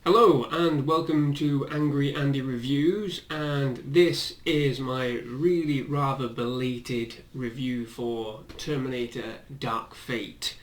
Hello and welcome to Angry Andy Reviews, and this is my really rather belated review for Terminator Dark Fate.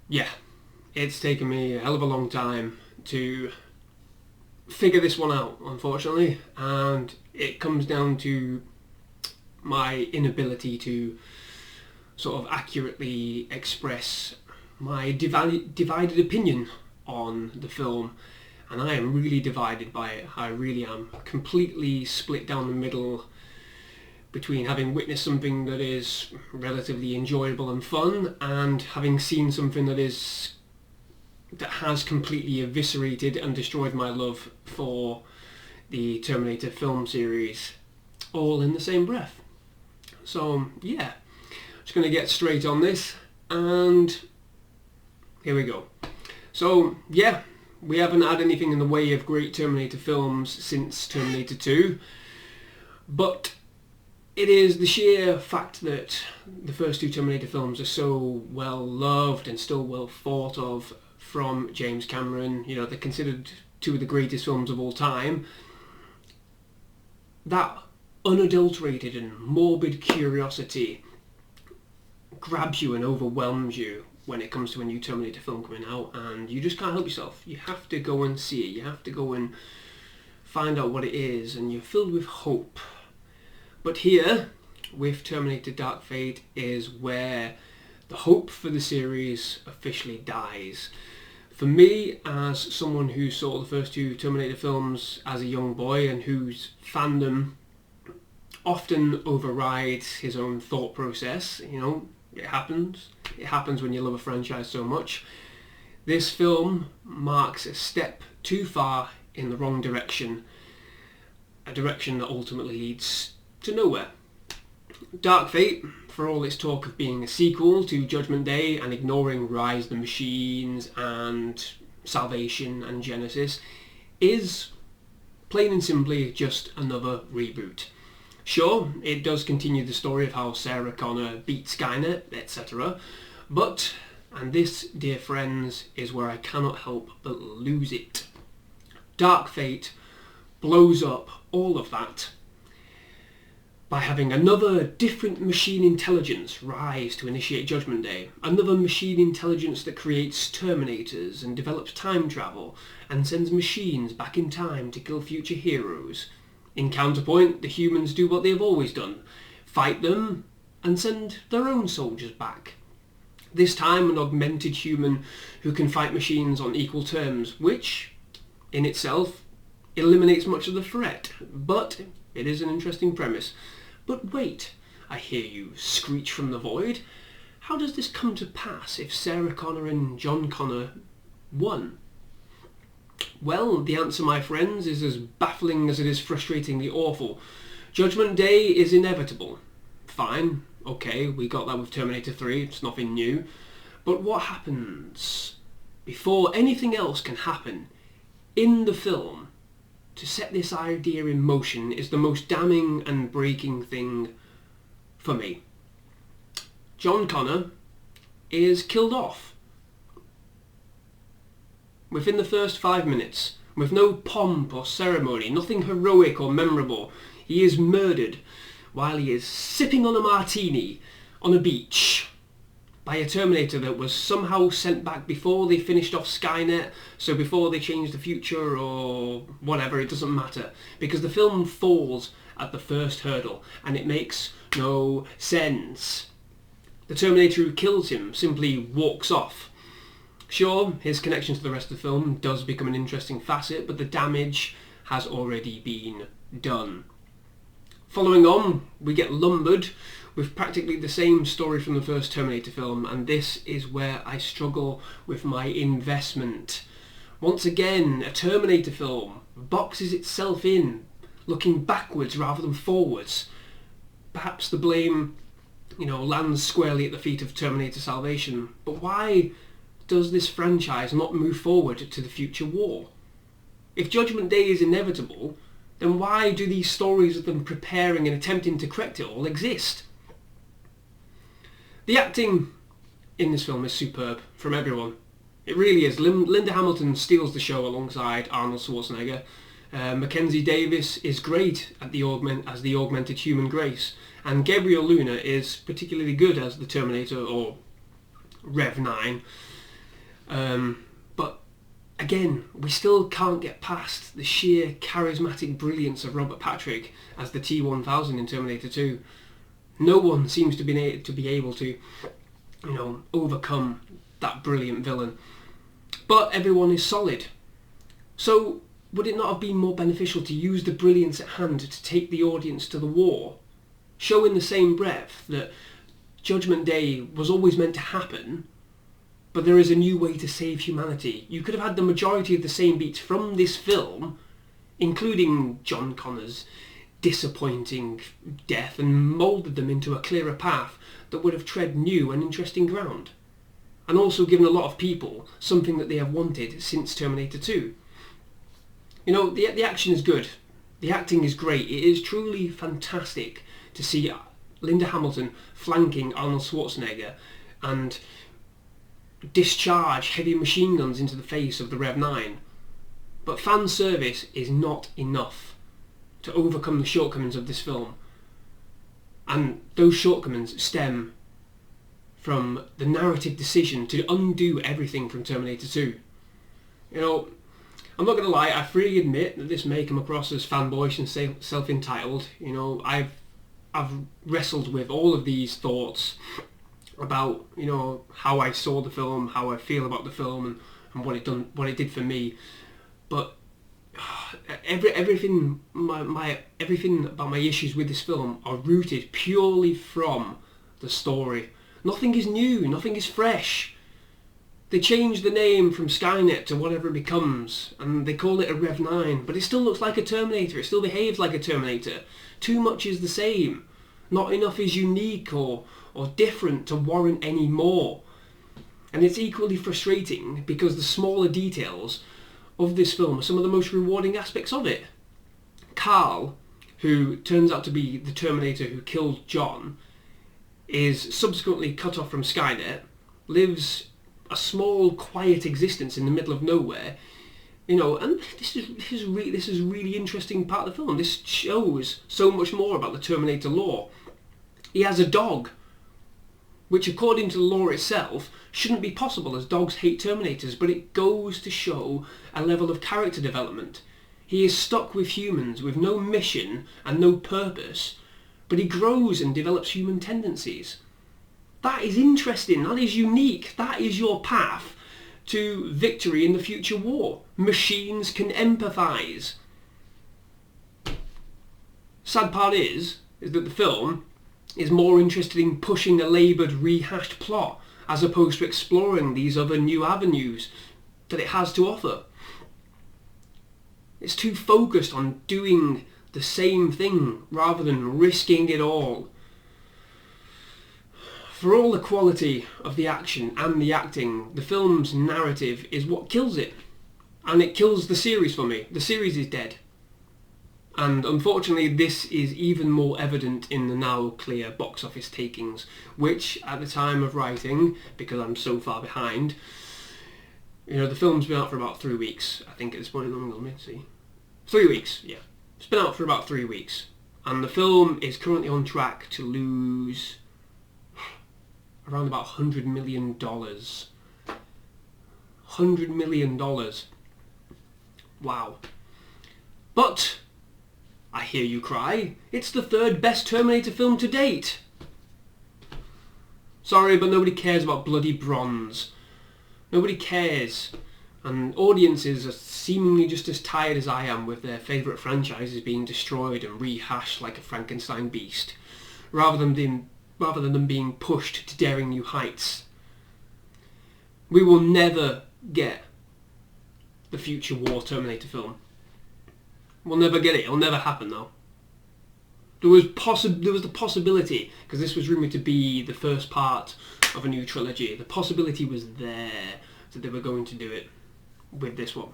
Yeah, it's taken me a hell of a long time to figure this one out, unfortunately, and it comes down to my inability to sort of accurately express my divided opinion on the film, and I am really divided by it. I really am completely split down the middle between having witnessed something that is relatively enjoyable and fun and having seen something that has completely eviscerated and destroyed my love for the Terminator film series, all in the same breath. So yeah, just going to get straight on this, and here we go. So yeah, we haven't had anything in the way of great Terminator films since Terminator 2, but it is the sheer fact that the first two Terminator films are so well loved and still well thought of from James Cameron. You know, they're considered two of the greatest films of all time. That unadulterated and morbid curiosity grabs you and overwhelms you when it comes to a new Terminator film coming out, and you just can't help yourself. You have to go and see it. You have to go and find out what it is, and you're filled with hope. But here, with Terminator Dark Fate, is where the hope for the series officially dies. For me, as someone who saw the first two Terminator films as a young boy and whose fandom often overrides his own thought process, you know, it happens. It happens when you love a franchise so much. This film marks a step too far in the wrong direction, a direction that ultimately leads to nowhere. Dark Fate, for all its talk of being a sequel to Judgment Day and ignoring Rise of the Machines and Salvation and Genesis, is plain and simply just another reboot. Sure, it does continue the story of how Sarah Connor beat Skynet, etc. But, and this, dear friends, is where I cannot help but lose it. Dark Fate blows up all of that by having another different machine intelligence rise to initiate Judgment Day. Another machine intelligence that creates Terminators and develops time travel and sends machines back in time to kill future heroes. In counterpoint, the humans do what they've always done: fight them and send their own soldiers back. This time an augmented human who can fight machines on equal terms, which, in itself, eliminates much of the threat. But it is an interesting premise. But wait, I hear you screech from the void. How does this come to pass if Sarah Connor and John Connor won? Well, the answer, my friends, is as baffling as it is frustratingly awful. Judgment Day is inevitable. Fine, okay, we got that with Terminator 3, it's nothing new. But what happens before anything else can happen in the film to set this idea in motion is the most damning and breaking thing for me. John Connor is killed off within the first 5 minutes, with no pomp or ceremony, nothing heroic or memorable. He is murdered while he is sipping on a martini on a beach by a Terminator that was somehow sent back before they finished off Skynet, so before they changed the future or whatever, it doesn't matter, because the film falls at the first hurdle and it makes no sense. The Terminator who kills him simply walks off. Sure, his connection to the rest of the film does become an interesting facet, but the damage has already been done. Following on, we get lumbered with practically the same story from the first Terminator film, and this is where I struggle with my investment. Once again, a Terminator film boxes itself in, looking backwards rather than forwards. Perhaps the blame, lands squarely at the feet of Terminator Salvation, but why does this franchise not move forward to the future war? If Judgment Day is inevitable, then why do these stories of them preparing and attempting to correct it all exist? The acting in this film is superb from everyone. It really is. Linda Hamilton steals the show alongside Arnold Schwarzenegger. Mackenzie Davis is great at as the augmented human Grace, and Gabriel Luna is particularly good as the Terminator or Rev 9. But again, we still can't get past the sheer charismatic brilliance of Robert Patrick as the T-1000 in Terminator 2. No one seems to be able to, overcome that brilliant villain. But everyone is solid. So would it not have been more beneficial to use the brilliance at hand to take the audience to the war? Show in the same breath that Judgment Day was always meant to happen, but there is a new way to save humanity. You could have had the majority of the same beats from this film, including John Connor's disappointing death, and moulded them into a clearer path that would have tread new and interesting ground, and also given a lot of people something that they have wanted since Terminator 2. The action is good, the acting is great, it is truly fantastic to see Linda Hamilton flanking Arnold Schwarzenegger and discharge heavy machine guns into the face of the Rev 9. But fan service is not enough to overcome the shortcomings of this film. And those shortcomings stem from the narrative decision to undo everything from Terminator 2. I'm not going to lie, I freely admit that this may come across as fanboyish and self-entitled. I've wrestled with all of these thoughts about how I saw the film, how I feel about the film, and what it did for me. But everything about my issues with this film are rooted purely from the story. Nothing is new, nothing is fresh. They changed the name from Skynet to whatever it becomes, and they call it a Rev 9, but it still looks like a Terminator, it still behaves like a Terminator. Too much is the same. Not enough is unique or different to warrant any more. And it's equally frustrating because the smaller details of this film are some of the most rewarding aspects of it. Carl, who turns out to be the Terminator who killed John, is subsequently cut off from Skynet, lives a small, quiet existence in the middle of nowhere, and this is a really interesting part of the film. This shows so much more about the Terminator lore. He has a dog, which according to the lore itself shouldn't be possible as dogs hate Terminators, but it goes to show a level of character development. He is stuck with humans with no mission and no purpose, but he grows and develops human tendencies. That is interesting, that is unique, that is your path to victory in the future war. Machines can empathise. Sad part is that the film is more interested in pushing a laboured, rehashed plot as opposed to exploring these other new avenues that it has to offer. It's too focused on doing the same thing rather than risking it all. For all the quality of the action and the acting, the film's narrative is what kills it. And it kills the series for me. The series is dead. And unfortunately this is even more evident in the now clear box office takings, which at the time of writing, because I'm so far behind, the film's been out for about 3 weeks. I think at this point, let me see. 3 weeks, yeah. It's been out for about 3 weeks. And the film is currently on track to lose around about $100 million. $100 million. Wow. But I hear you cry, it's the third best Terminator film to date. Sorry, but nobody cares about bloody bronze. Nobody cares. And audiences are seemingly just as tired as I am with their favourite franchises being destroyed and rehashed like a Frankenstein beast, rather than them being pushed to daring new heights. We will never get the future war Terminator film. We'll never get it. It'll never happen though. There was the possibility, because this was rumoured to be the first part of a new trilogy. The possibility was there that they were going to do it with this one.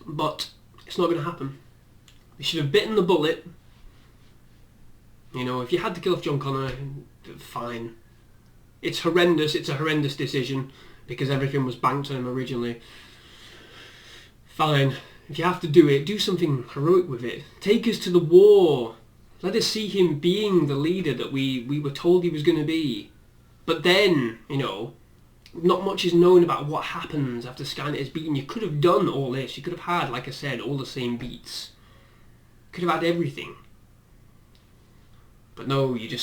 But it's not going to happen. They should have bitten the bullet. If you had to kill off John Connor, fine. It's horrendous. It's a horrendous decision. because everything was banked on him originally. Fine. If you have to do it, do something heroic with it. Take us to the war. Let us see him being the leader that we were told he was going to be. But then, you know, not much is known about what happens after Skynet is beaten. You could have done all this. You could have had, like I said, all the same beats. Could have had everything. But no, you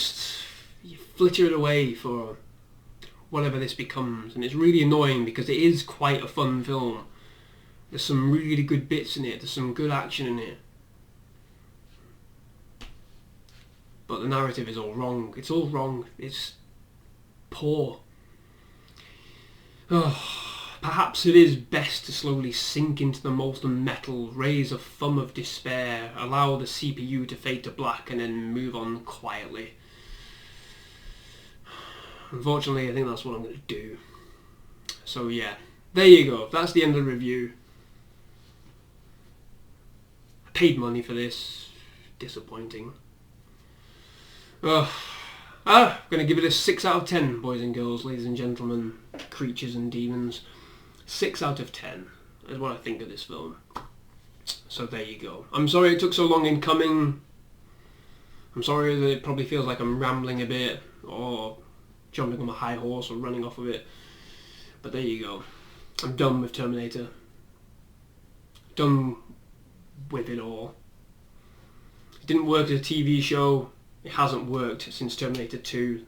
flitter it away for whatever this becomes. And it's really annoying because it is quite a fun film. There's some really good bits in it. There's some good action in it. But the narrative is all wrong. It's all wrong. It's poor. Oh, perhaps it is best to slowly sink into the molten metal, raise a thumb of despair, allow the CPU to fade to black, and then move on quietly. Unfortunately, I think that's what I'm going to do. So yeah, there you go. That's the end of the review. I paid money for this. Disappointing. I'm going to give it a 6 out of 10, boys and girls, ladies and gentlemen, creatures and demons. 6 out of 10 is what I think of this film. So there you go. I'm sorry it took so long in coming. I'm sorry that it probably feels like I'm rambling a bit, or jumping on a high horse, or running off of it. But there you go. I'm done with Terminator. Done with it all. It didn't work as a TV show. It hasn't worked since Terminator 2.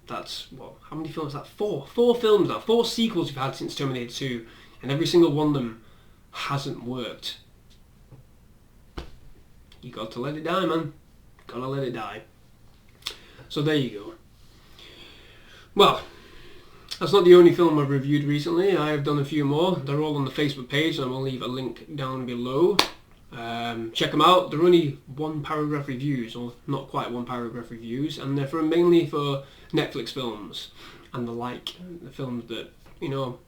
That's, what, how many films is that? 4 films now. 4 sequels we've had since Terminator 2. And every single one of them hasn't worked. You got to let it die, man. Gotta let it die. So there you go. Well, that's not the only film I've reviewed recently. I have done a few more. They're all on the Facebook page, and I will leave a link down below. Check them out. They're only 1 paragraph reviews, or not quite 1 paragraph reviews, and they're mainly for Netflix films and the films that, you know,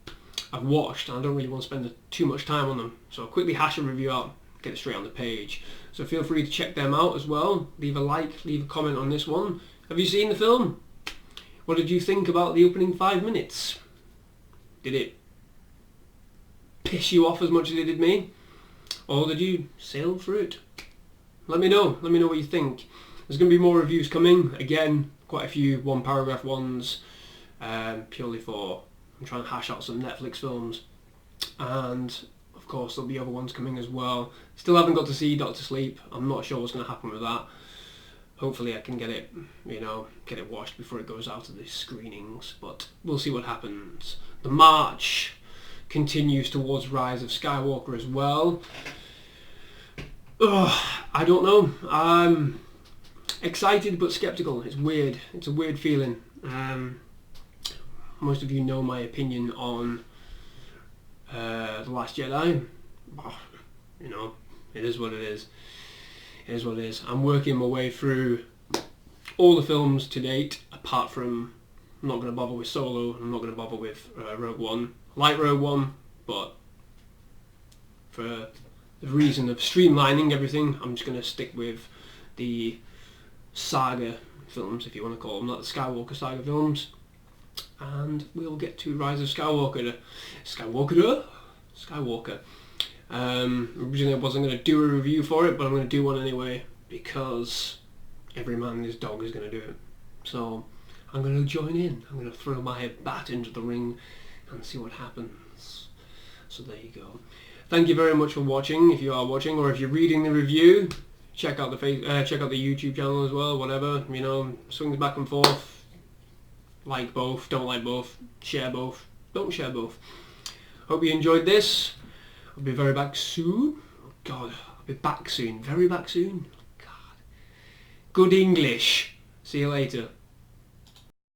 I've watched, and I don't really want to spend too much time on them. So I'll quickly hash a review out, get it straight on the page. So feel free to check them out as well. Leave a like, leave a comment on this one. Have you seen the film? What did you think about the opening 5 minutes? Did it piss you off as much as it did me? Or did you sail through it? Let me know. Let me know what you think. There's going to be more reviews coming. Again, quite a few 1 paragraph ones. Purely for, I'm trying to hash out some Netflix films. And of course there'll be other ones coming as well. Still haven't got to see Doctor Sleep. I'm not sure what's going to happen with that. Hopefully I can get it, you know, get it watched before it goes out of the screenings. But we'll see what happens. The march continues towards Rise of Skywalker as well. I don't know. I'm excited but skeptical. It's weird. It's a weird feeling. Most of you know my opinion on The Last Jedi. You know, it is what it is. It is what it is. I'm working my way through all the films to date, apart from, I'm not going to bother with Solo, I'm not going to bother with Rogue One. I like Rogue One, but for the reason of streamlining everything, I'm just going to stick with the saga films, if you want to call them, not the Skywalker saga films. And we'll get to Rise of Skywalker. Skywalker. Originally I wasn't going to do a review for it, but I'm going to do one anyway, because every man and his dog is going to do it. So I'm going to join in. I'm going to throw my bat into the ring and see what happens. So there you go. Thank you very much for watching, if you are watching, or if you're reading the review. Check out the YouTube channel as well. Whatever, you know, swings back and forth. Like both, don't like both, share both, don't share both. Hope you enjoyed this. I'll be very back soon. Oh God, I'll be back soon, very back soon. God. Good English. See you later.